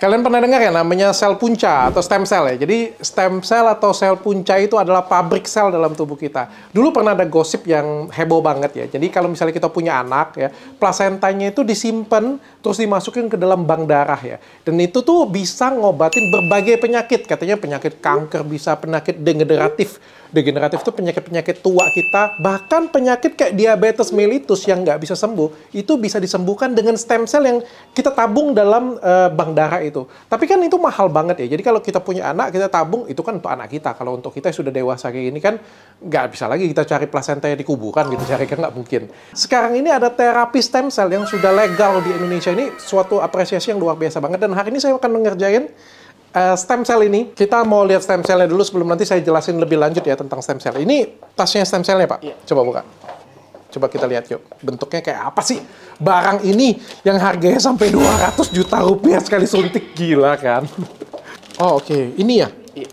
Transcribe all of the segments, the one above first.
Kalian pernah dengar ya namanya sel punca atau stem cell ya? Jadi stem cell atau sel punca itu adalah pabrik sel dalam tubuh kita. Dulu pernah ada gosip yang heboh banget ya. Jadi kalau misalnya kita punya anak ya, plasentanya itu disimpan terus dimasukin ke dalam bank darah ya. Dan itu tuh bisa ngobatin berbagai penyakit. Katanya penyakit kanker, bisa penyakit degeneratif. Degeneratif itu penyakit-penyakit tua kita, bahkan penyakit kayak diabetes mellitus yang nggak bisa sembuh, itu bisa disembuhkan dengan stem cell yang kita tabung dalam bank darah itu. Tapi kan itu mahal banget ya, jadi kalau kita punya anak, kita tabung, itu kan untuk anak kita. Kalau untuk kita yang sudah dewasa kayak gini kan, nggak bisa lagi kita cari plasenta yang di kuburan gitu, cari kan nggak mungkin. Sekarang ini ada terapi stem cell yang sudah legal di Indonesia, ini suatu apresiasi yang luar biasa banget, dan hari ini saya akan mengerjain stem cell ini. Kita mau lihat stem cellnya dulu sebelum nanti saya jelasin lebih lanjut ya tentang stem cell. Ini tasnya stem cellnya, Pak. Iya. Coba buka. Coba kita lihat yuk. Bentuknya kayak apa sih? Barang ini yang harganya sampai 200 juta rupiah sekali suntik. Gila kan? Oh, oke. Ini ya? Iya.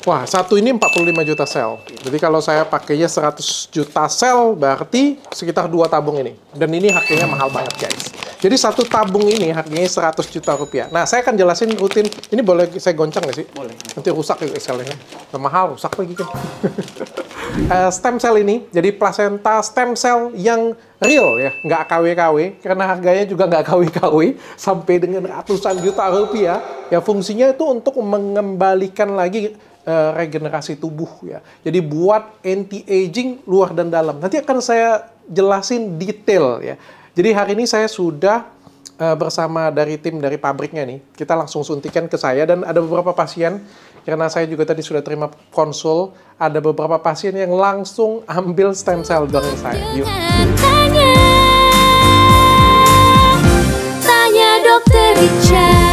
Wah, satu ini 45 juta sel. Jadi kalau saya pakainya 100 juta sel, berarti sekitar 2 tabung ini. Dan ini harganya mahal banget, guys. Jadi satu tabung ini harganya 100 juta rupiah. Nah, saya akan jelasin rutin. Ini boleh saya goncang nggak sih? Boleh. Nanti rusak ya selnya. Mahal, rusak lagi kan. Stem cell ini, jadi plasenta stem cell yang real ya. Nggak KW-KW, karena harganya juga nggak KW-KW. Sampai dengan ratusan juta rupiah. Ya, fungsinya itu untuk mengembalikan lagi regenerasi tubuh ya. Jadi buat anti-aging luar dan dalam. Nanti akan saya jelasin detail ya. Jadi hari ini saya sudah bersama dari tim dari pabriknya nih. Kita langsung suntikan ke saya dan ada beberapa pasien, karena saya juga tadi sudah terima konsul, ada beberapa pasien yang langsung ambil stem cell dari saya. Yuk. Tanya Dokter Richard.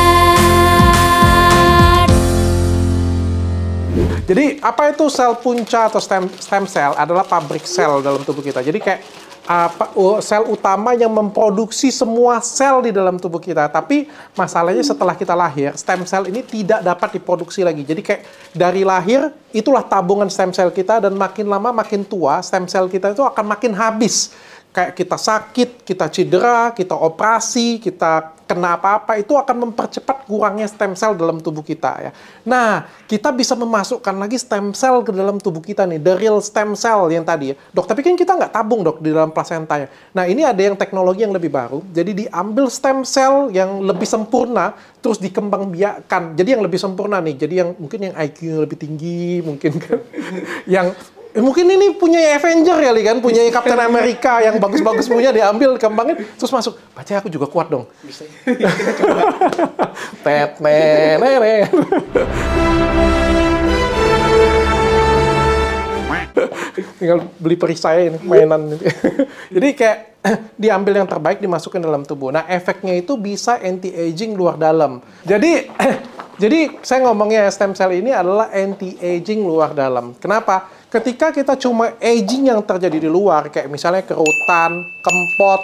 Jadi, apa itu sel punca atau stem cell? Adalah pabrik sel dalam tubuh kita. Jadi, kayak sel utama yang memproduksi semua sel di dalam tubuh kita. Tapi, masalahnya setelah kita lahir, stem cell ini tidak dapat diproduksi lagi. Jadi, kayak dari lahir, itulah tabungan stem cell kita. Dan makin lama, makin tua, stem cell kita itu akan makin habis. Kayak kita sakit, kita cedera, kita operasi, kita kena apa-apa, itu akan mempercepat kurangnya stem cell dalam tubuh kita ya. Nah, kita bisa memasukkan lagi stem cell ke dalam tubuh kita nih, the real stem cell yang tadi ya. Dok, tapi kan kita nggak tabung dok di dalam plasentanya. Nah, ini ada yang teknologi yang lebih baru, jadi diambil stem cell yang lebih sempurna, terus dikembangbiakkan. Jadi yang lebih sempurna nih, jadi yang mungkin yang IQ lebih tinggi, mungkin kan, yang mungkin ini punya Avenger ya, kan? Punya Captain America yang bagus-bagus punya, diambil, kembangin, terus masuk. Baca aku juga kuat dong. Bisa. Tinggal beli perisai ini, mainan. Jadi kayak diambil yang terbaik, dimasukkan dalam tubuh. Nah, efeknya itu bisa anti-aging luar dalam. Jadi saya ngomongnya stem cell ini adalah anti-aging luar dalam. Kenapa? Ketika kita cuma aging yang terjadi di luar, kayak misalnya kerutan, kempot,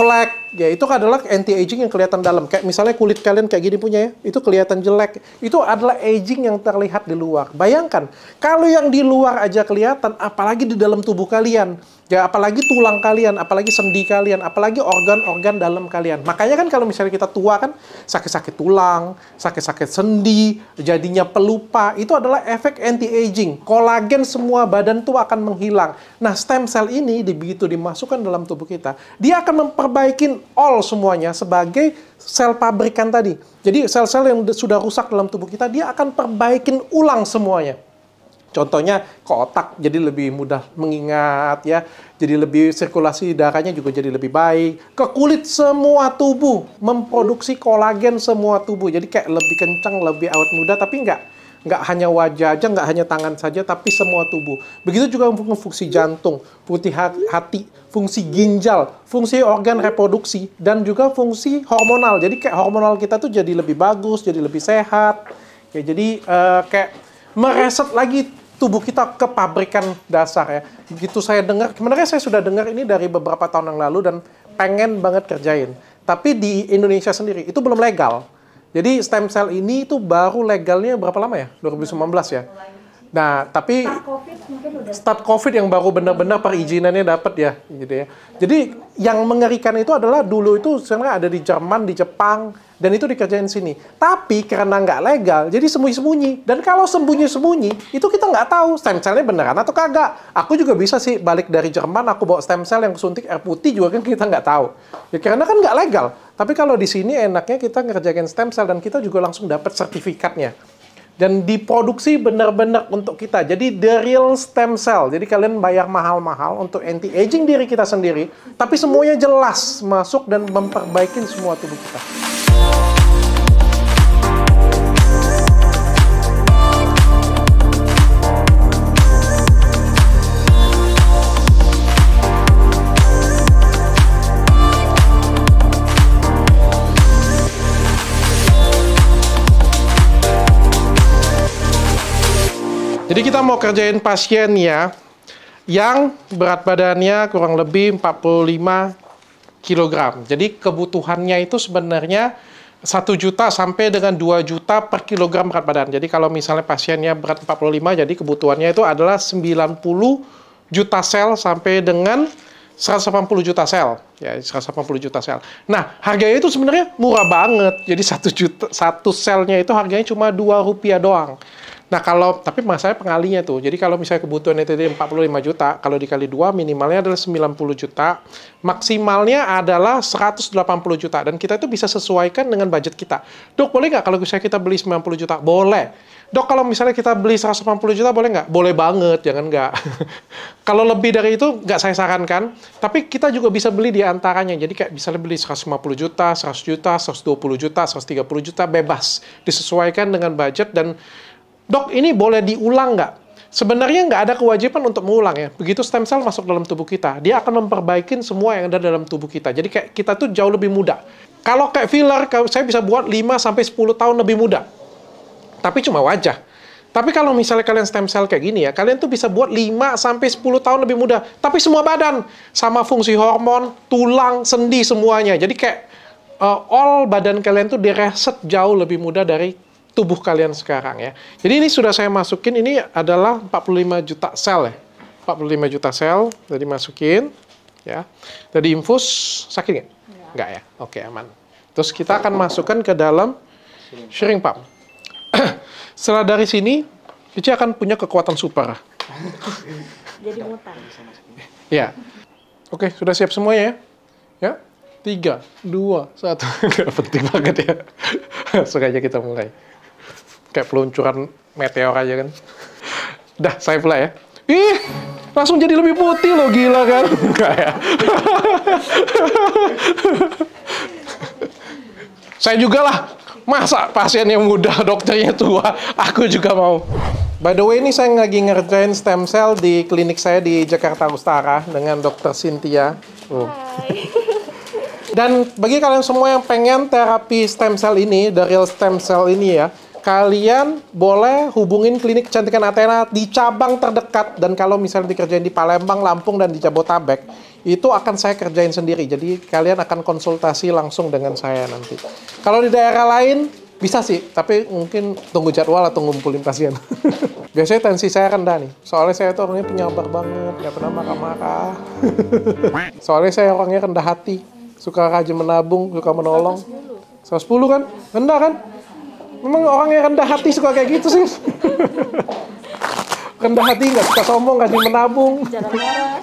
flek, ya itu adalah anti-aging yang kelihatan dalam. Kayak misalnya kulit kalian kayak gini punya ya, itu kelihatan jelek. Itu adalah aging yang terlihat di luar. Bayangkan, kalau yang di luar aja kelihatan, apalagi di dalam tubuh kalian. Ya, apalagi tulang kalian, apalagi sendi kalian, apalagi organ-organ dalam kalian. Makanya kan kalau misalnya kita tua kan, sakit-sakit tulang, sakit-sakit sendi, jadinya pelupa, itu adalah efek anti-aging. Kolagen semua badan tuh akan menghilang. Nah, stem cell ini begitu dimasukkan dalam tubuh kita, dia akan memperbaikin all semuanya sebagai sel pabrikan tadi. Jadi sel-sel yang sudah rusak dalam tubuh kita, dia akan perbaikin ulang semuanya. Contohnya ke otak jadi lebih mudah mengingat ya, jadi lebih sirkulasi darahnya juga jadi lebih baik. Ke kulit semua tubuh memproduksi kolagen semua tubuh, jadi kayak lebih kencang, lebih awet muda, tapi nggak hanya wajah aja, nggak hanya tangan saja, tapi semua tubuh. Begitu juga fungsi jantung, putih hati, fungsi ginjal, fungsi organ reproduksi, dan juga fungsi hormonal. Jadi kayak hormonal kita tuh jadi lebih bagus, jadi lebih sehat. Ya, jadi kayak mereset lagi tubuh kita ke pabrikan dasar ya. Begitu saya dengar, sebenarnya saya sudah dengar ini dari beberapa tahun yang lalu dan pengen banget kerjain. Tapi di Indonesia sendiri itu belum legal. Jadi stem cell ini itu baru legalnya berapa lama ya? 2019 ya? Nah, tapi Start COVID mungkin udah. start COVID yang baru benar-benar perizinannya dapat ya, gitu ya. Jadi yang mengerikan itu adalah dulu itu sebenarnya ada di Jerman, di Jepang, dan itu dikerjain sini. Tapi karena nggak legal, jadi sembunyi-sembunyi. Dan kalau sembunyi-sembunyi, itu kita nggnggak tahu stem cell-nya beneran atau kagak. Aku juga bisa sih balik dari Jerman, aku bawa stem cell yang suntik air putih juga kan kita nggak tahu. Ya karena kan nggak legal. Tapi kalau di sini enaknya kita ngerjain stem cell dan kita juga langsung dapat sertifikatnya. Dan diproduksi benar-benar untuk kita. Jadi the real stem cell. Jadi kalian bayar mahal-mahal untuk anti-aging diri kita sendiri. Tapi semuanya jelas masuk dan memperbaiki semua tubuh kita. Jadi kita mau kerjain pasien ya, yang berat badannya kurang lebih 45 kg. Jadi kebutuhannya itu sebenarnya 1 juta sampai dengan 2 juta per kilogram berat badan. Jadi kalau misalnya pasiennya berat 45, jadi kebutuhannya itu adalah 90 juta sel sampai dengan 180 juta sel. Ya, 180 juta sel. Nah, harganya itu sebenarnya murah banget. Jadi 1 selnya itu harganya cuma Rp2 doang. Nah, tapi masalahnya pengalinya tuh. Jadi kalau misalnya kebutuhan itu 45 juta, kalau dikali 2 minimalnya adalah 90 juta, maksimalnya adalah 180 juta. Dan kita itu bisa sesuaikan dengan budget kita. Dok, boleh nggak kalau misalnya kita beli 90 juta? Boleh. Dok, kalau misalnya kita beli 180 juta, boleh nggak? Boleh banget, jangan nggak. Kalau lebih dari itu, nggak saya sarankan. Tapi kita juga bisa beli di antaranya. Jadi kayak bisa beli 150 juta, 100 juta, 120 juta, 130 juta, bebas. Disesuaikan dengan budget dan dok, ini boleh diulang nggak? Sebenarnya nggak ada kewajiban untuk mengulang ya. Begitu stem cell masuk dalam tubuh kita, dia akan memperbaikin semua yang ada dalam tubuh kita. Jadi kayak kita tuh jauh lebih muda. Kalau kayak filler, saya bisa buat 5-10 tahun lebih muda. Tapi cuma wajah. Tapi kalau misalnya kalian stem cell kayak gini ya, kalian tuh bisa buat 5-10 tahun lebih muda. Tapi semua badan. Sama fungsi hormon, tulang, sendi, semuanya. Jadi kayak all badan kalian tuh direset jauh lebih muda dari tubuh kalian sekarang ya. Jadi ini sudah saya masukin, ini adalah 45 juta sel ya. 45 juta sel, jadi masukin ya. Tadi infus, sakit nggak? Nggak ya? Oke, aman. Terus kita akan masukkan ke dalam shrink pump. Setelah dari sini, Cici akan punya kekuatan super. Jadi mutan. Ya. Oke, sudah siap semuanya ya? Ya? 3, 2, 1. Nggak penting banget ya. Langsung aja kita mulai. Kayak peluncuran meteor aja kan. Dah, saya mulai ya. Ih, langsung jadi lebih putih loh, gila kan? Enggak ya. Saya juga lah. Masa pasien yang muda, dokternya tua, aku juga mau. By the way, ini saya lagi ngerjain stem cell di klinik saya di Jakarta Utara dengan Dr. Cynthia. Hai. Dan bagi kalian semua yang pengen terapi stem cell ini, the real stem cell ini ya, kalian boleh hubungin klinik kecantikan Athena di cabang terdekat. Dan kalau misalnya dikerjain di Palembang, Lampung, dan di Jabotabek, itu akan saya kerjain sendiri. Jadi kalian akan konsultasi langsung dengan saya nanti. Kalau di daerah lain, bisa sih. Tapi mungkin tunggu jadwal atau ngumpulin pasien. Biasanya tensi saya rendah nih. Soalnya saya tuh orangnya penyabar banget. Nggak pernah marah-marah. Soalnya saya orangnya rendah hati. Suka rajin menabung, suka menolong. 110 kan? Rendah kan? Memang orang yang rendah hati suka kayak gitu sih. Rendah hati, nggak suka sombong, rajin menabung.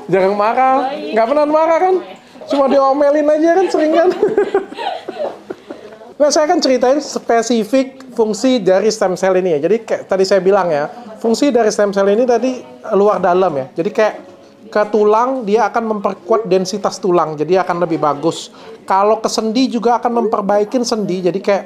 Jarang marah. Nggak pernah marah kan? Cuma diomelin aja kan, sering kan? Nah, saya akan ceritain spesifik fungsi dari stem cell ini ya. Jadi kayak tadi saya bilang ya, fungsi dari stem cell ini tadi luar dalam ya. Jadi kayak ke tulang, dia akan memperkuat densitas tulang, jadi akan lebih bagus. Kalau ke sendi juga akan memperbaikin sendi, jadi kayak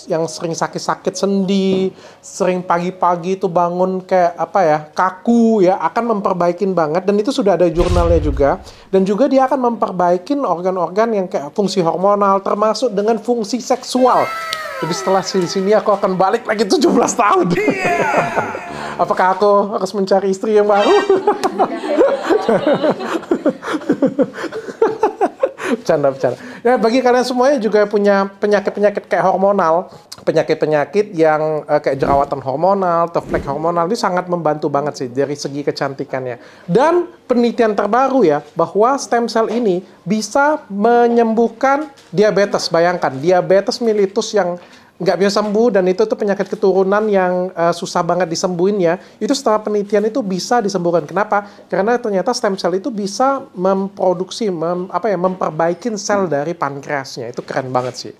yang sering sakit-sakit sendi, sering pagi-pagi itu bangun kayak apa ya, kaku ya, akan memperbaikin banget. Dan itu sudah ada jurnalnya juga. Dan juga dia akan memperbaikin organ-organ yang kayak fungsi hormonal, termasuk dengan fungsi seksual. Jadi setelah sini aku akan balik lagi 17 tahun. Apakah aku harus mencari istri yang baru? Bercanda. Ya, bagi kalian semuanya juga punya penyakit-penyakit kayak hormonal, penyakit-penyakit yang kayak jerawatan hormonal, atau flek hormonal, ini sangat membantu banget sih dari segi kecantikannya. Dan penelitian terbaru ya, bahwa stem cell ini bisa menyembuhkan diabetes. Bayangkan, diabetes mellitus yang nggak bisa sembuh, dan itu tuh penyakit keturunan yang susah banget disembuhinnya, itu setelah penelitian itu bisa disembuhkan. Kenapa? Karena ternyata stem cell itu bisa memproduksi, memperbaiki sel dari pankreasnya. Itu keren banget sih.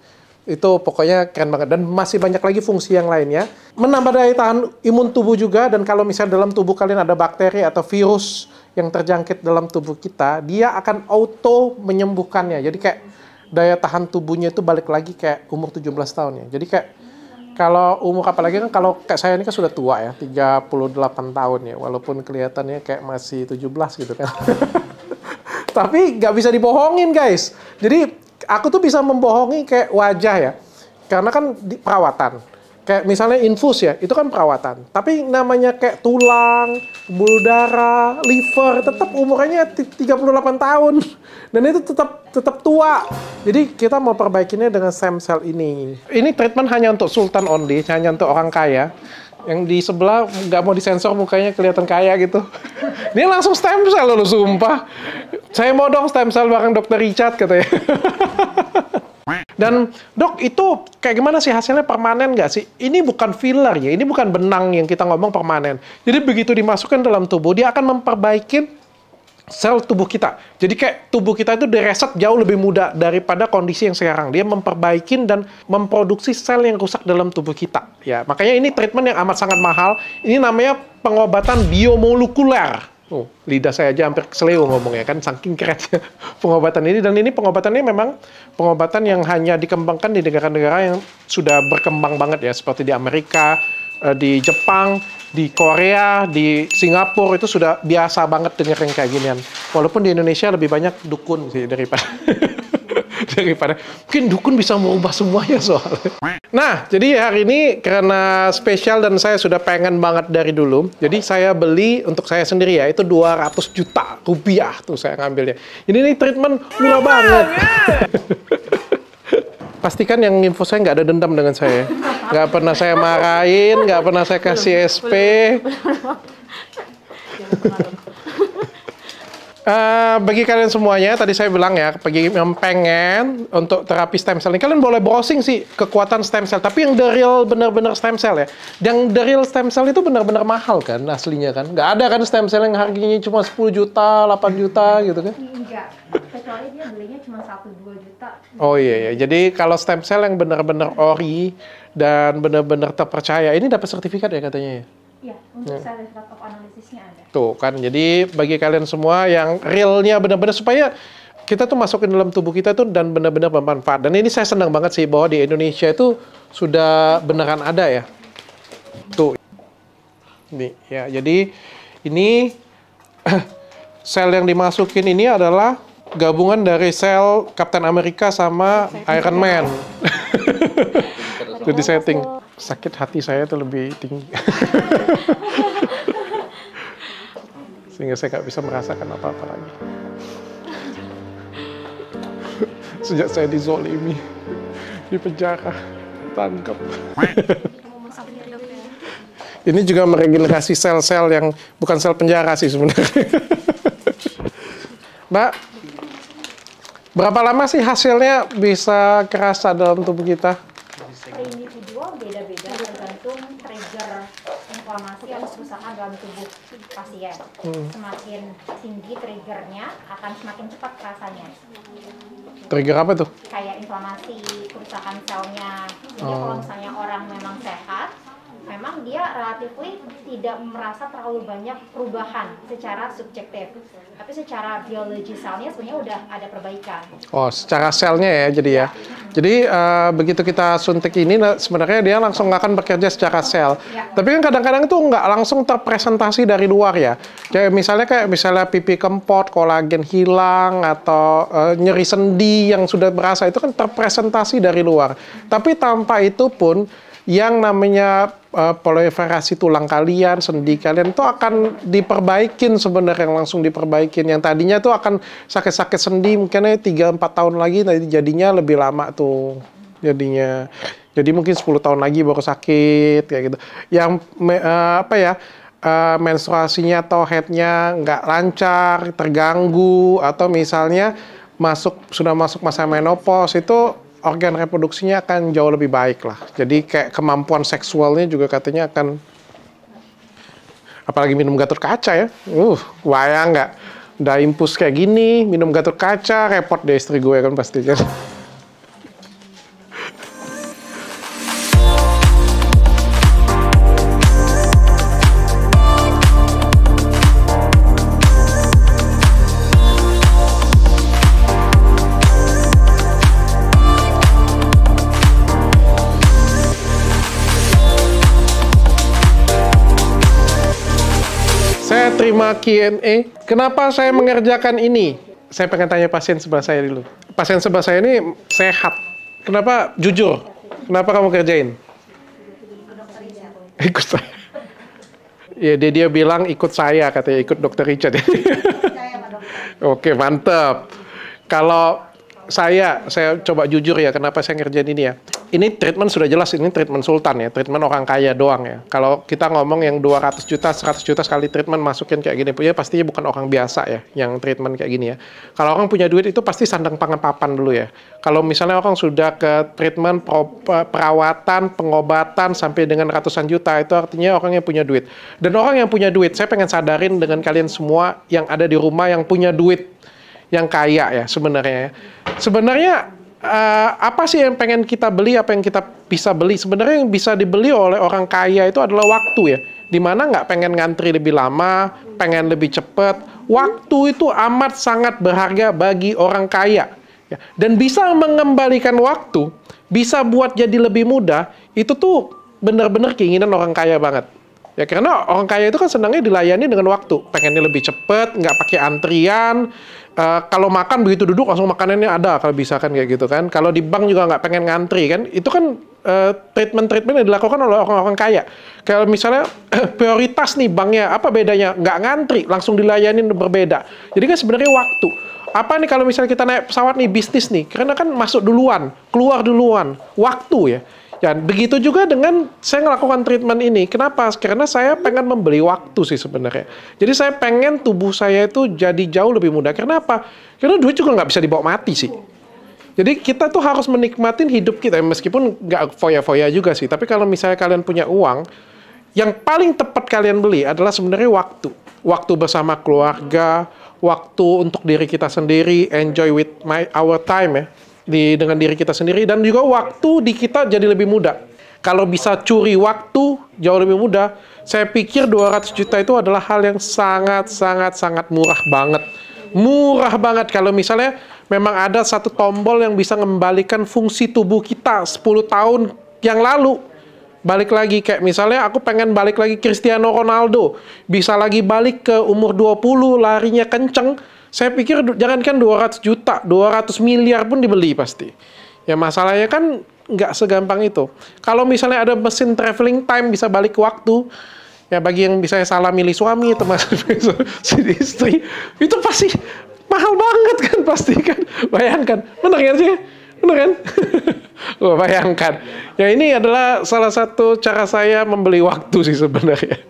Itu pokoknya keren banget. Dan masih banyak lagi fungsi yang lainnya. Menambah daya tahan imun tubuh juga, dan kalau misalnya dalam tubuh kalian ada bakteri atau virus yang terjangkit dalam tubuh kita, dia akan auto menyembuhkannya. Jadi kayak daya tahan tubuhnya itu balik lagi kayak umur 17 tahun ya. Jadi kayak kalau umur apalagi kan kalau kayak saya ini kan sudah tua ya, 38 tahun ya, walaupun kelihatannya kayak masih 17 gitu kan. Tapi nggak bisa dibohongin guys. Jadi aku tuh bisa membohongi kayak wajah ya. Karena kan perawatan. Kayak misalnya infus ya, itu kan perawatan. Tapi namanya kayak tulang, pembuluh darah, liver, tetap umurnya 38 tahun. Dan itu tetap tua. Jadi kita mau perbaikinya dengan stem cell ini. Ini treatment hanya untuk sultan only, hanya untuk orang kaya. Yang di sebelah nggak mau disensor mukanya kelihatan kaya gitu. Ini langsung stem cell loh, sumpah. Saya mau dong stem cell bareng Dr. Richard katanya. Dan dok, itu kayak gimana sih hasilnya, permanen nggak sih? Ini bukan filler ya, ini bukan benang yang kita ngomong permanen. Jadi begitu dimasukkan dalam tubuh, dia akan memperbaiki sel tubuh kita. Jadi kayak tubuh kita itu direset jauh lebih mudah daripada kondisi yang sekarang. Dia memperbaiki dan memproduksi sel yang rusak dalam tubuh kita. Ya, makanya ini treatment yang amat sangat mahal. Ini namanya pengobatan biomolekuler. Oh, lidah saya aja hampir keseleo ngomongnya kan, saking kerennya pengobatan ini. Dan ini pengobatannya memang pengobatan yang hanya dikembangkan di negara-negara yang sudah berkembang banget ya, seperti di Amerika, di Jepang, di Korea, di Singapura, itu sudah biasa banget denger yang kayak ginian. Walaupun di Indonesia lebih banyak dukun sih daripada mungkin dukun bisa merubah semuanya soalnya. Nah, jadi hari ini karena spesial dan saya sudah pengen banget dari dulu, jadi saya beli untuk saya sendiri ya, itu 200 juta rupiah tuh saya ngambilnya. Ini treatment murah banget. Pastikan yang info saya nggak ada dendam dengan saya. Nggak pernah saya marahin, nggak pernah saya kasih SP. Bagi kalian semuanya, tadi saya bilang ya, bagi yang pengen untuk terapi stem cell ini, kalian boleh browsing sih kekuatan stem cell. Tapi yang the real benar-benar stem cell ya. Yang the real stem cell itu benar-benar mahal kan aslinya kan. Nggak ada kan stem cell yang harganya cuma 10 juta, 8 juta gitu kan. Enggak, kecuali dia belinya cuma 1-2 juta. Oh iya, iya. Jadi kalau stem cell yang benar-benar ori dan benar-benar terpercaya, ini dapat sertifikat ya katanya ya? Iya, untuk certificate of analysisnya ada. Tuh kan, jadi bagi kalian semua yang realnya benar-benar supaya kita tuh masukin dalam tubuh kita tuh dan benar-benar bermanfaat. Dan ini saya senang banget sih bahwa di Indonesia itu sudah beneran ada ya. Tuh, ini ya. Jadi ini sel yang dimasukin ini adalah gabungan dari sel Captain America sama Iron Man. Itu di setting. Sakit hati saya tuh lebih tinggi. Sehingga saya nggak bisa merasakan apa-apa lagi. Sejak saya dizolimi, di penjara, tangkap. Ini juga meregenerasi sel-sel yang bukan sel penjara sih sebenarnya. Mbak, berapa lama sih hasilnya bisa kerasa dalam tubuh kita? Per individual beda-beda tergantung trigger inflamasi atau kerusakan dalam tubuh pasien. Semakin tinggi triggernya akan semakin cepat rasanya. Trigger apa tuh? Kayak inflamasi, kerusakan selnya. Jadi kalau misalnya orang memang sehat, memang dia relatifly tidak merasa terlalu banyak perubahan secara subjektif. Tapi secara biologi selnya sebenarnya udah ada perbaikan. Oh, secara selnya ya jadi ya. Jadi begitu kita suntik ini sebenarnya dia langsung akan bekerja secara sel. Ya. Tapi kan kadang-kadang tuh nggak langsung terpresentasi dari luar ya. Kayak misalnya pipi kempot, kolagen hilang, atau nyeri sendi yang sudah berasa itu kan terpresentasi dari luar. Tapi tanpa itu pun yang namanya proliferasi tulang kalian, sendi kalian itu akan diperbaikin sebenarnya, yang langsung diperbaikin. Yang tadinya tuh akan sakit-sakit sendi mungkin 3-4 tahun lagi, nanti jadinya lebih lama tuh jadinya. Jadi mungkin 10 tahun lagi baru sakit kayak gitu. Yang menstruasinya atau headnya nggak lancar, terganggu, atau misalnya sudah masuk masa menopause, itu organ reproduksinya akan jauh lebih baik lah. Jadi kayak kemampuan seksualnya juga katanya akan, apalagi minum Gatot Kaca ya. Bayang nggak? Udah impus kayak gini, minum Gatot Kaca, repot deh istri gue kan pasti kan. Saya terima Q&A. Kenapa saya mengerjakan ini? Saya pengen tanya pasien sebelah saya dulu. Pasien sebelah saya ini sehat. Kenapa? Jujur. Kenapa kamu kerjain? Ikut saya. Ya, dia bilang ikut saya, katanya ikut Dokter Richard. Oke, mantap. Kalau saya coba jujur ya, kenapa saya ngerjain ini ya. Ini treatment sudah jelas, ini treatment sultan ya, treatment orang kaya doang ya. Kalau kita ngomong yang 200 juta, 100 juta sekali treatment masukin kayak gini, ya pastinya bukan orang biasa ya, yang treatment kayak gini ya. Kalau orang punya duit itu pasti sandang pangan papan dulu ya. Kalau misalnya orang sudah ke treatment, perawatan, pengobatan sampai dengan ratusan juta, itu artinya orang yang punya duit. Dan orang yang punya duit, saya pengen sadarin dengan kalian semua yang ada di rumah yang punya duit, yang kaya ya sebenarnya. Sebenarnya apa sih yang pengen kita beli, apa yang kita bisa beli? Sebenarnya yang bisa dibeli oleh orang kaya itu adalah waktu ya. Dimana nggak pengen ngantri lebih lama, pengen lebih cepat. Waktu itu amat sangat berharga bagi orang kaya. Ya. Dan bisa mengembalikan waktu, bisa buat jadi lebih mudah, itu tuh benar-benar keinginan orang kaya banget. Ya karena orang kaya itu kan senangnya dilayani dengan waktu. Pengennya lebih cepat, nggak pakai antrian. Kalau makan begitu duduk langsung makanannya ada kalau bisa kan kayak gitu kan. Kalau di bank juga nggak pengen ngantri kan. Itu kan treatment yang dilakukan oleh orang-orang kaya. Kalau misalnya prioritas nih banknya, apa bedanya? Nggak ngantri, langsung dilayani berbeda. Jadi kan sebenarnya waktu. Apa nih kalau misalnya kita naik pesawat nih, bisnis nih. Karena kan masuk duluan, keluar duluan. Waktu ya. Ya, begitu juga dengan saya melakukan treatment ini. Kenapa? Karena saya pengen membeli waktu sih sebenarnya. Jadi saya pengen tubuh saya itu jadi jauh lebih mudah. Kenapa? Karena duit juga nggak bisa dibawa mati sih. Jadi kita tuh harus menikmatin hidup kita. Meskipun nggak foya-foya juga sih. Tapi kalau misalnya kalian punya uang, yang paling tepat kalian beli adalah sebenarnya waktu. Waktu bersama keluarga, waktu untuk diri kita sendiri, enjoy with our time ya. Dengan diri kita sendiri, dan juga waktu di kita jadi lebih mudah. Kalau bisa curi waktu jauh lebih mudah, saya pikir 200 juta itu adalah hal yang sangat murah banget. Murah banget kalau misalnya memang ada satu tombol yang bisa mengembalikan fungsi tubuh kita 10 tahun yang lalu. Balik lagi, kayak misalnya aku pengen balik lagi Cristiano Ronaldo, bisa lagi balik ke umur 20, larinya kenceng. Saya pikir jangankan 200 juta, 200 miliar pun dibeli pasti. Ya masalahnya kan nggak segampang itu. Kalau misalnya ada mesin traveling time bisa balik waktu, ya bagi yang bisa salah milih suami, termasuk istri, itu pasti mahal banget kan pasti kan. Bayangkan, benar kan sih? Benar kan? Oh, bayangkan. Ya ini adalah salah satu cara saya membeli waktu sih sebenarnya.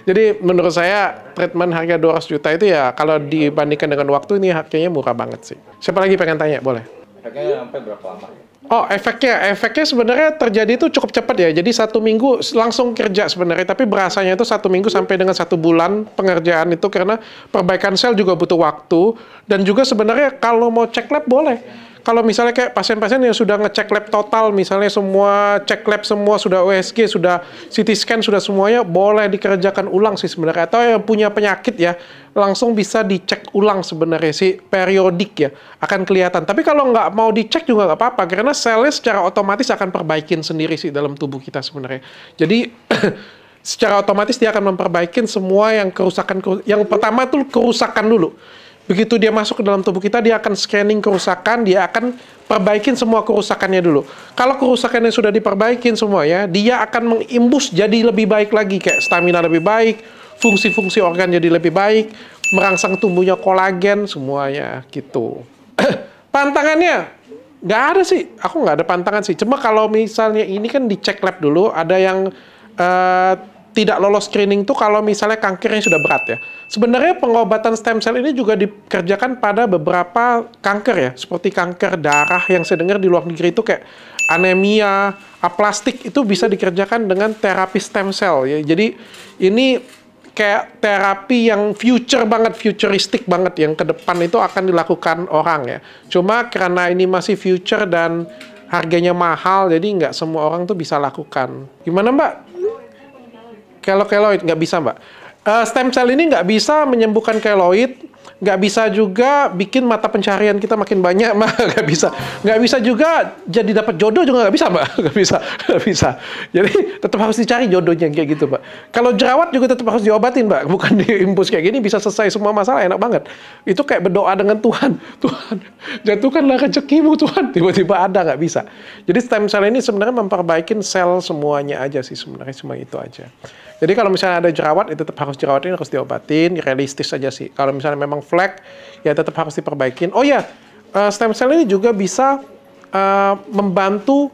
Jadi menurut saya treatment harga 200 juta itu ya kalau dibandingkan dengan waktu ini harganya murah banget sih. Siapa lagi pengen tanya? Boleh. Efeknya sampai berapa lama? Oh, efeknya sebenarnya terjadi itu cukup cepat ya. Jadi 1 minggu langsung kerja sebenarnya. Tapi berasanya itu 1 minggu sampai dengan 1 bulan pengerjaan itu karena perbaikan sel juga butuh waktu. Dan juga sebenarnya kalau mau cek lab boleh. Kalau misalnya kayak pasien-pasien yang sudah ngecek lab total, misalnya semua cek lab semua sudah USG, sudah CT scan, sudah semuanya, boleh dikerjakan ulang sih sebenarnya. Atau yang punya penyakit ya, langsung bisa dicek ulang sebenarnya sih, periodik ya, akan kelihatan. Tapi kalau nggak mau dicek juga nggak apa-apa, karena selnya secara otomatis akan perbaikin sendiri sih dalam tubuh kita sebenarnya. Jadi secara otomatis dia akan memperbaikin semua yang kerusakan. Yang pertama tuh kerusakan dulu. Begitu dia masuk ke dalam tubuh kita, dia akan scanning kerusakan, dia akan perbaikin semua kerusakannya dulu. Kalau kerusakannya sudah diperbaikin semuanya, dia akan mengimbus jadi lebih baik lagi, kayak stamina lebih baik, fungsi-fungsi organ jadi lebih baik, merangsang tumbuhnya kolagen, semuanya gitu. Tantangannya Nggak ada sih, aku nggak ada pantangan sih. Cuma kalau misalnya ini kan dicek lab dulu, ada yang tidak lolos screening tuh kalau misalnya kankernya sudah berat ya. Sebenarnya pengobatan stem cell ini juga dikerjakan pada beberapa kanker ya, seperti kanker darah yang saya dengar di luar negeri itu kayak anemia, aplastik itu bisa dikerjakan dengan terapi stem cell ya. Jadi ini kayak terapi yang futuristik banget yang ke depan itu akan dilakukan orang ya. Cuma karena ini masih future dan harganya mahal, jadi nggak semua orang tuh bisa lakukan. Gimana Mbak? Keloid nggak bisa Mbak. Stem cell ini nggak bisa menyembuhkan keloid, nggak bisa juga bikin mata pencarian kita makin banyak Mbak, nggak bisa juga jadi dapat jodoh juga nggak bisa Mbak, nggak bisa. Jadi tetap harus dicari jodohnya kayak gitu Mbak. Kalau jerawat juga tetap harus diobatin Mbak, bukan diimpus kayak gini bisa selesai semua masalah, enak banget. Itu kayak berdoa dengan Tuhan, Tuhan jatuhkanlah rezekimu Tuhan, tiba-tiba ada, nggak bisa. Jadi stem cell ini sebenarnya memperbaikin sel semuanya aja sih sebenarnya, cuma itu aja. Jadi kalau misalnya ada jerawat, itu tetap harus jerawatnya harus diobatin, realistis aja sih. Kalau misalnya memang flek, ya tetap harus diperbaikin. Oh ya, stem cell ini juga bisa membantu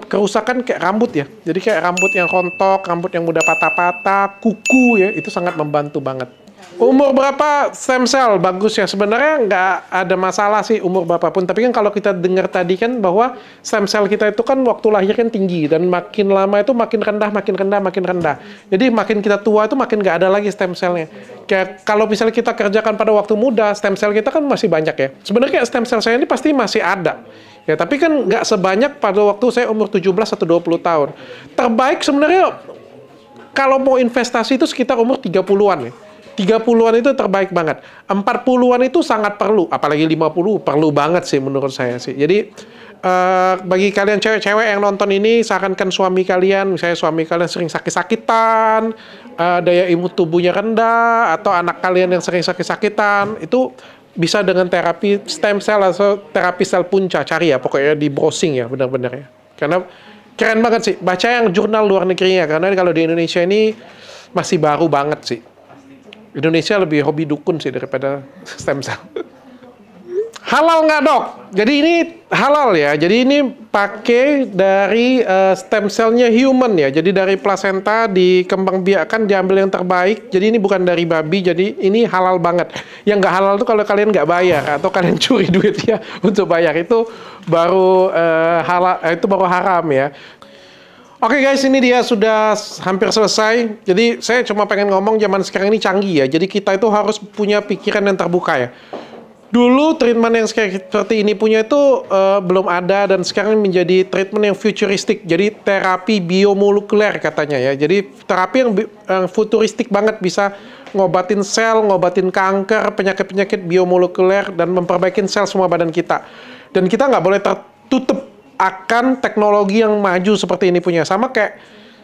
kerusakan kayak rambut ya. Jadi kayak rambut yang rontok, rambut yang mudah patah-patah, kuku ya, itu sangat membantu banget. Umur berapa stem cell? Bagus ya. Sebenarnya nggak ada masalah sih umur berapapun. Tapi kan kalau kita dengar tadi kan bahwa stem cell kita itu kan waktu lahir kan tinggi. Dan makin lama itu makin rendah, makin rendah, makin rendah. Jadi makin kita tua itu makin nggak ada lagi stem cellnya. Kayak kalau misalnya kita kerjakan pada waktu muda, stem cell kita kan masih banyak ya. Sebenarnya stem cell saya ini pasti masih ada. Ya, tapi kan nggak sebanyak pada waktu saya umur 17 atau 20 tahun. Terbaik sebenarnya kalau mau investasi itu sekitar umur 30-an ya. 30-an itu terbaik banget. 40-an itu sangat perlu, apalagi 50 perlu banget sih menurut saya sih. Jadi bagi kalian cewek-cewek yang nonton ini, sarankan suami kalian, misalnya suami kalian sering sakit-sakitan, daya imun tubuhnya rendah, atau anak kalian yang sering sakit-sakitan, itu bisa dengan terapi stem cell atau terapi sel punca. Cari ya, pokoknya di browsing ya, benar-benar ya. Karena keren banget sih. Baca yang jurnal luar negerinya, karena kalau di Indonesia ini masih baru banget sih. Indonesia lebih hobi dukun sih daripada stem cell. Halal nggak dok? Jadi ini halal ya. Jadi ini pakai dari stem cellnya human ya. Jadi dari plasenta dikembangbiakkan, diambil yang terbaik. Jadi ini bukan dari babi. Jadi ini halal banget. Yang nggak halal tuh kalau kalian nggak bayar atau kalian curi duitnya untuk bayar, itu baru halal. Itu baru haram ya. Oke guys, ini dia sudah hampir selesai. Jadi saya cuma pengen ngomong zaman sekarang ini canggih ya. Jadi kita itu harus punya pikiran yang terbuka ya. Dulu treatment yang seperti ini punya itu belum ada, dan sekarang menjadi treatment yang futuristik. Jadi terapi biomolekuler katanya ya. Jadi terapi yang futuristik banget, bisa ngobatin sel, ngobatin kanker, penyakit-penyakit biomolekuler, dan memperbaikin sel semua badan kita. Dan kita nggak boleh tertutup akan teknologi yang maju seperti ini punya. Sama kayak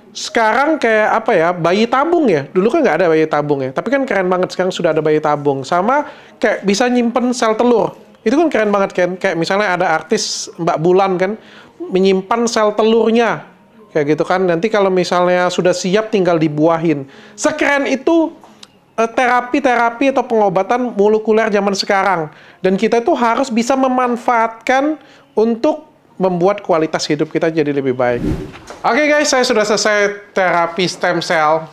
sekarang kayak apa ya, bayi tabung ya. Dulu kan nggak ada bayi tabung ya. Tapi kan keren banget sekarang sudah ada bayi tabung. Sama kayak bisa nyimpen sel telur. Itu kan keren banget kan. Kayak misalnya ada artis Mbak Bulan kan, menyimpan sel telurnya. Kayak gitu kan. Nanti kalau misalnya sudah siap tinggal dibuahin. Sekeren itu terapi-terapi atau pengobatan molekuler zaman sekarang. Dan kita itu harus bisa memanfaatkan untuk membuat kualitas hidup kita jadi lebih baik. Oke guys, saya sudah selesai terapi stem cell.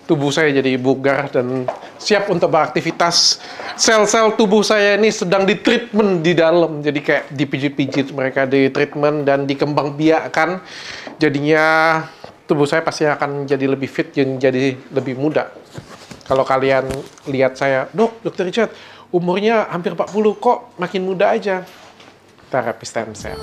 Tubuh saya jadi bugar dan siap untuk beraktivitas. Sel-sel tubuh saya ini sedang ditreatment di dalam. Jadi kayak dipijit-pijit mereka, ditreatment dan dikembangbiakkan. Jadinya tubuh saya pasti akan jadi lebih fit dan jadi lebih muda. Kalau kalian lihat saya, Dr. Richard, umurnya hampir 40, kok makin muda aja. Terapi stem cell.